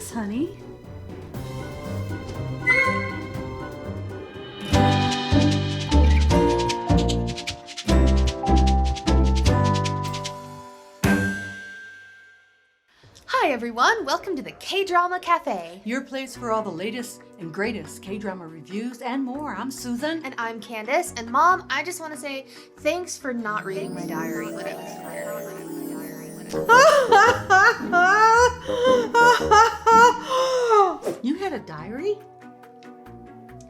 Yes, honey. Hi everyone, welcome to the K-Drama Cafe. Your place for all the latest and greatest K-drama reviews and more. I'm Susan. And I'm Candace. And Mom, I just want to say thanks for not reading my diary when I was You had a diary?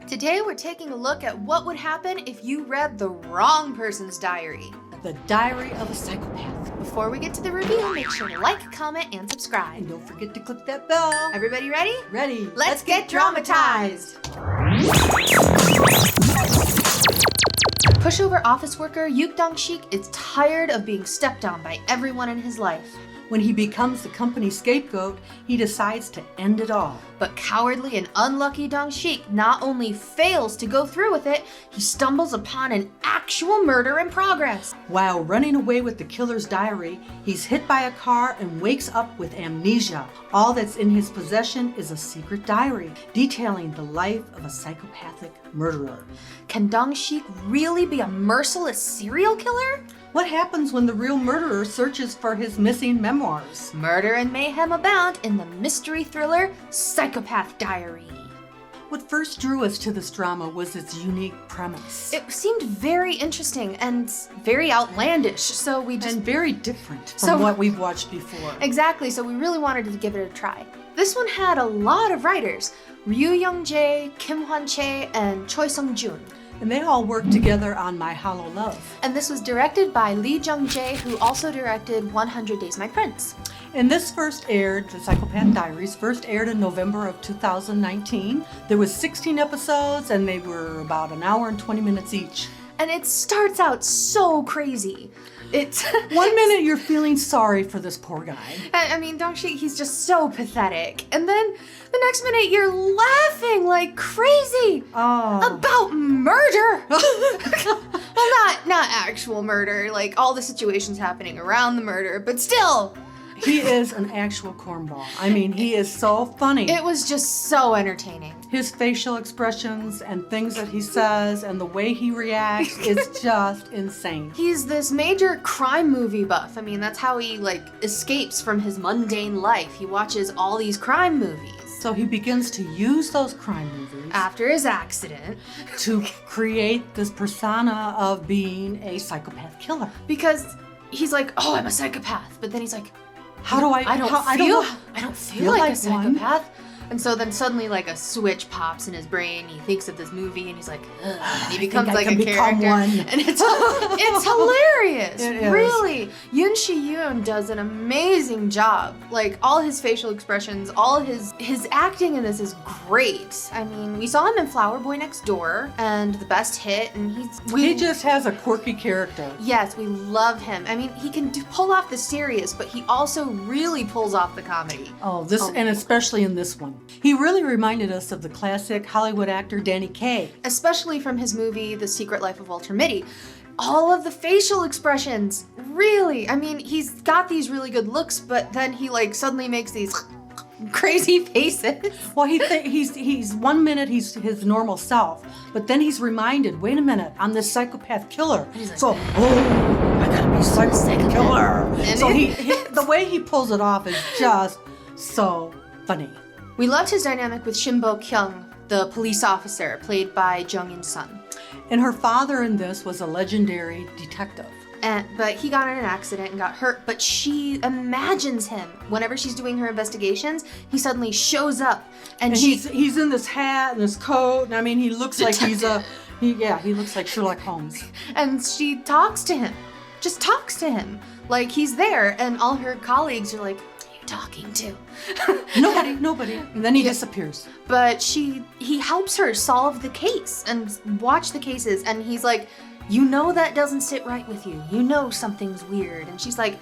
Today we're taking a look at what would happen if you read the wrong person's diary. The Diary of a Psychopath. Before we get to the review, make sure to like, comment, and subscribe. And don't forget to click that bell. Everybody ready? Ready. Let's get dramatized! Pushover office worker Yook Dong Shik is tired of being stepped on by everyone in his life. When he becomes the company's scapegoat, he decides to end it all. But cowardly and unlucky Dong Shik not only fails to go through with it, he stumbles upon an actual murder in progress. While running away with the killer's diary, he's hit by a car and wakes up with amnesia. All that's in his possession is a secret diary detailing the life of a psychopathic murderer. Can Dong Shik really be a merciless serial killer? What happens when the real murderer searches for his missing memoirs? Murder and mayhem abound in the mystery thriller Psychopath Diary. What first drew us to this drama was its unique premise. It seemed very interesting and very outlandish, so we just... And very different from what we've watched before. Exactly, so we really wanted to give it a try. This one had a lot of writers, Ryu Young-jae, Kim Hwan-chae, and Choi Sung-jun. And they all worked together on My Hollow Love. And this was directed by Lee Jung-jae, who also directed 100 Days My Prince. And this first aired, the Psychopath Diaries, first aired in November of 2019. There was 16 episodes and they were about an hour and 20 minutes each. And it starts out so crazy. It's 1 minute you're feeling sorry for this poor guy. I mean, Dong Shik, he's just so pathetic. And then the next minute you're laughing like crazy about murder. Well, not actual murder, like all the situations happening around the murder, but still. He is an actual cornball. I mean, he is so funny. It was just so entertaining. His facial expressions and things that he says and the way he reacts is just insane. He's this major crime movie buff. I mean, that's how he escapes from his mundane life. He watches all these crime movies. So he begins to use those crime movies after his accident to create this persona of being a psychopath killer. Because he's like, oh, I'm a psychopath. But then he's like, I don't feel like a psychopath. One. And so then suddenly a switch pops in his brain. He thinks of this movie and he's like, ugh. And he becomes a character. One. And it's hilarious. It is. Really. Yoon Shi-yoon does an amazing job. All his facial expressions, all his acting in this is great. I mean, we saw him in Flower Boy Next Door and The Best Hit, and he just has a quirky character. Yes, we love him. I mean, he can pull off the serious, but he also really pulls off the comedy. And especially in this one. He really reminded us of the classic Hollywood actor Danny Kaye. Especially from his movie The Secret Life of Walter Mitty. All of the facial expressions, really. I mean, he's got these really good looks, but then he suddenly makes these crazy faces. Well, he's 1 minute he's his normal self, but then he's reminded, wait a minute, I'm this psychopath killer. He's like, I gotta be psychopath killer. And so the way he pulls it off is just so funny. We loved his dynamic with Shin Bo-kyung, the police officer, played by Jung In-sun. And her father in this was a legendary detective. But he got in an accident and got hurt, but she imagines him. Whenever she's doing her investigations, he suddenly shows up. And he's in this hat and this coat, and I mean, he looks like he looks like Sherlock Holmes. And she talks to him, just talks to him, like he's there, and all her colleagues are like, talking to? Nobody. And then he disappears. But he helps her solve the case and watch the cases, and he's like, you know that doesn't sit right with you. You know something's weird. And she's like,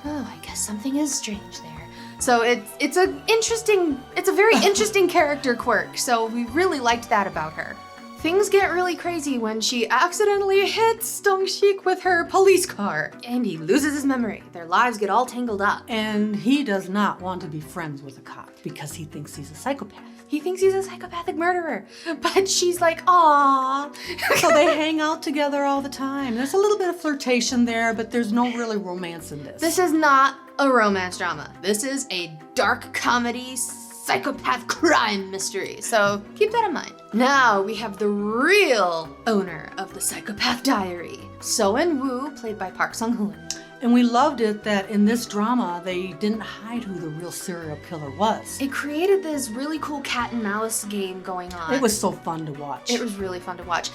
oh, I guess something is strange there. So it's a very interesting character quirk. So we really liked that about her. Things get really crazy when she accidentally hits Dong Shik with her police car. And he loses his memory. Their lives get all tangled up. And he does not want to be friends with a cop because he thinks he's a psychopath. He thinks he's a psychopathic murderer. But she's like, aww. So they hang out together all the time. There's a little bit of flirtation there, but there's no really romance in this. This is not a romance drama. This is a dark comedy psychopath crime mystery. So keep that in mind. Now we have the real owner of the Psychopath Diary, So-in Woo, played by Park Sung-hoon. And we loved it that in this drama, they didn't hide who the real serial killer was. It created this really cool cat and mouse game going on. It was so fun to watch. It was really fun to watch.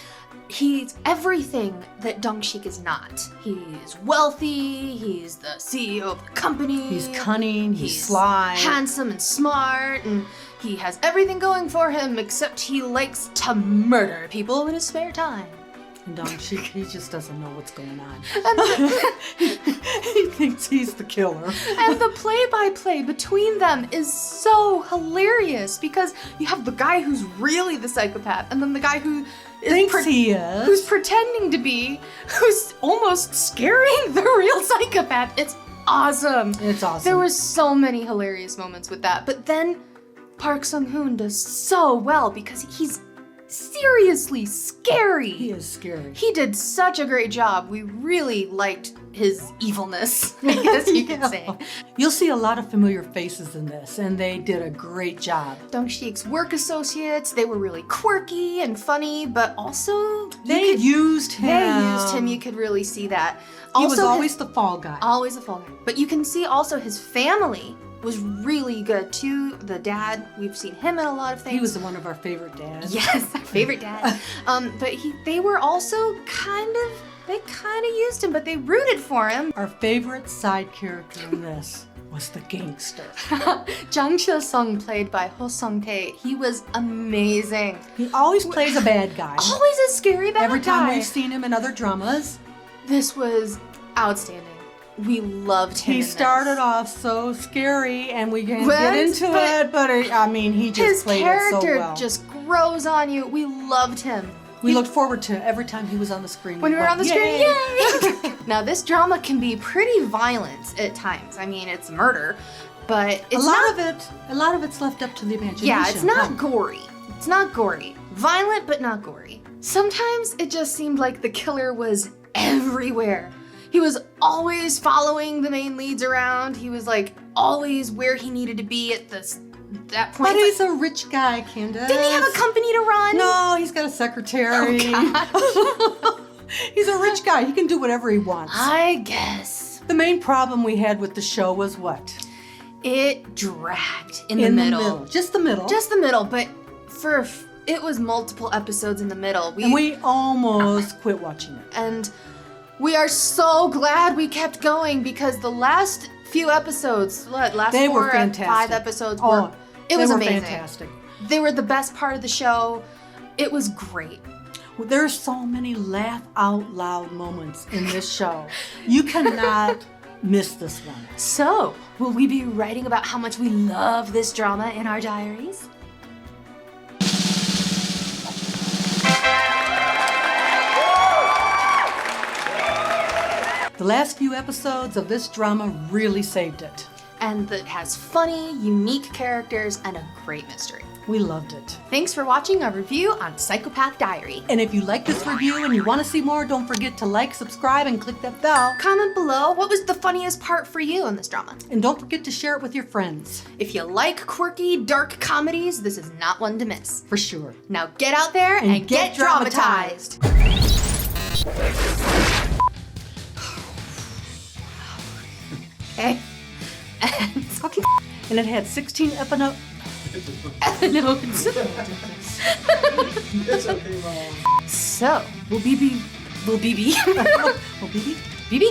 He's everything that Dong Shik is not. He's wealthy, he's the CEO of the company. He's cunning, he's sly. Handsome and smart, and he has everything going for him except he likes to murder people in his spare time. And Dong Shik, he just doesn't know what's going on. And He thinks he's the killer. And the play-by-play between them is so hilarious because you have the guy who's really the psychopath and then the guy who Thinks he is. who's pretending to be, who's almost scaring the real psychopath. It's awesome. It's awesome. There were so many hilarious moments with that. But then Park Sung-hoon does so well because he's seriously scary. He is scary. He did such a great job. We really liked his evilness, I guess you could say. You'll see a lot of familiar faces in this, and they did a great job. Dong Shik's work associates, they were really quirky and funny, but also They used him. You could really see that. He was Also, always the fall guy. always a fall guy. But you can see also his family was really good too. The dad, we've seen him in a lot of things. He was one of our favorite dads. Yes, our favorite dad. But they were also they kind of used him, but they rooted for him. Our favorite side character in this was the gangster. Jang Chil-sung, played by Ho Sung-tae, he was amazing. He always plays a bad guy. Always a scary bad guy. Every time we've seen him in other dramas. This was outstanding. We loved him. He in started this. off so scary, and we can get into it, but he just His played it so character well. just grows on you. We loved him. We looked forward to every time he was on the screen. When we were on the screen, Yay! yay! Now this drama can be pretty violent at times. I mean, it's murder, but it's a lot of it's left up to the imagination. Yeah, it's not gory. It's not gory. Violent, but not gory. Sometimes it just seemed like the killer was everywhere. He was always following the main leads around. He was like always where he needed to be at that point. But he's a rich guy, Candace. Didn't he have a company to run? No, he's got a secretary. Oh, He's a rich guy. He can do whatever he wants. I guess. The main problem we had with the show was what? It dragged in the middle. Just the middle. Just the middle, but it was multiple episodes in the middle. We almost quit watching it. And we are so glad we kept going because the last few episodes, They were 4 or fantastic. 5 episodes were, it was amazing. Fantastic. They were the best part of the show. It was great. There's so many laugh out loud moments in this show. You cannot miss this one. So, will we be writing about how much we love this drama in our diaries? The last few episodes of this drama really saved it. And that has funny, unique characters and a great mystery. We loved it. Thanks for watching our review on Psychopath Diary. And if you like this review and you want to see more, don't forget to like, subscribe, and click that bell. Comment below what was the funniest part for you in this drama. And don't forget to share it with your friends. If you like quirky, dark comedies, this is not one to miss. For sure. Now get out there and get dramatized. Okay. Okay. And it had 16 episodes. Notes. It's okay, Mom. So, will BB? Oh, baby? BB?